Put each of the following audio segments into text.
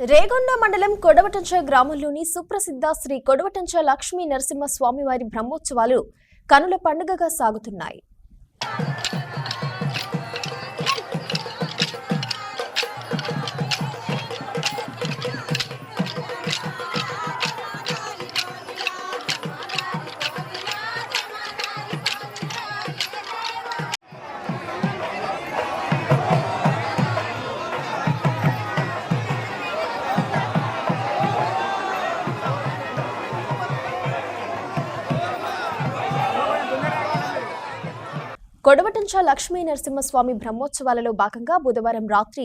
రేగొండ మండలం కొడవటంచ గ్రామంలోని సుప్రసిద్ధ శ్రీ కొడవటంచ లక్ష్మీ నరసింహ స్వామివారి బ్రహ్మోత్సవాలు కనుల పండుగగా సాగుతున్నాయి. కొడవటంచ లక్ష్మీ నరసింహస్వామి బ్రహ్మోత్సవాలలో భాగంగా బుధవారం రాత్రి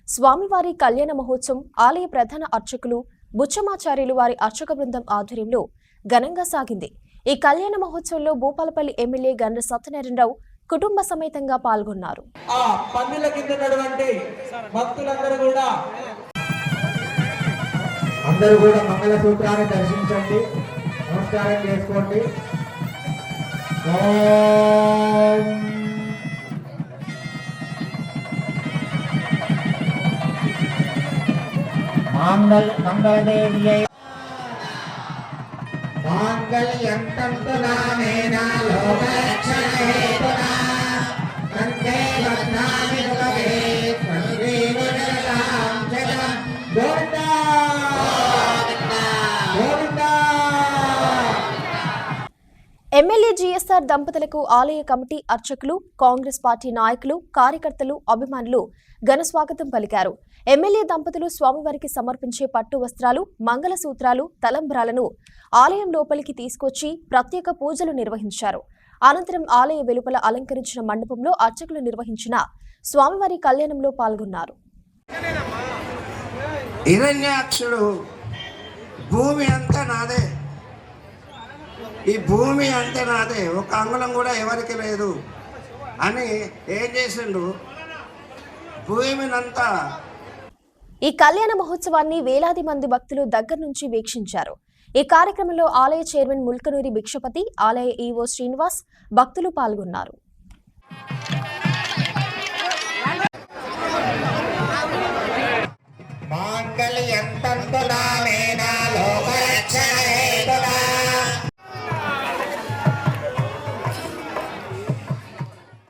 స్వామివారి కళ్యాణ మహోత్సవం ఆలయ ప్రధాన అర్చకులు బుచ్చమాచార్యులు వారి అర్చక బృందం ఆధ్వర్యంలో ఘనంగా సాగింది. ఈ కళ్యాణ మహోత్సవంలో భూపాలపల్లి ఎమ్మెల్యే గండ్ర సత్యనారాయణరావు కుటుంబ సమేతంగా పాల్గొన్నారు. అందరూ కూడా మంగళసూత్రాన్ని దర్శించండి, నమస్కారం చేసుకోండి. మంగళదేవ్యై మాంగళ్యం తంతునానేన లోకరక్షణహేతునా కంఠే బధ్నామి సుభగే త్వమేవజనతాం జగం గోవిందా గోవిందా. ఎమ్మెల్యే జీఎస్ఆర్ దంపతులకు ఆలయ కమిటీ అర్చకులు, కాంగ్రెస్ పార్టీ నాయకులు, కార్యకర్తలు, అభిమానులు ఘన స్వాగతం పలికారు. ఎమ్మెల్యే దంపతులు స్వామివారికి సమర్పించే పట్టు వస్త్రాలు, మంగళసూత్రాలు, తలంబ్రాలను ఆలయం లోపలికి తీసుకొచ్చి ప్రత్యేక పూజలు నిర్వహించారు. అనంతరం ఆలయ వెలుపల అలంకరించిన మండపంలో అర్చకులు నిర్వహించిన స్వామివారి కళ్యాణంలో పాల్గొన్నారు. హిరణ్యాక్షుడు భూమి అంతా నాదే, ఈ భూమి అంతే నాదే, ఒక అంగుళం కూడా ఎవరికి లేదు అని ఏం చేసిండు, భూమినంతా. ఈ కళ్యాణ మహోత్సవాన్ని వేలాది మంది భక్తులు దగ్గర నుంచి వీక్షించారు. ఈ కార్యక్రమంలో ఆలయ చైర్మన్ ముల్కనూరి భిక్షపతి, ఆలయ ఈవో శ్రీనివాస్, భక్తులు పాల్గొన్నారు. మాంగళ్యం తంతునానేన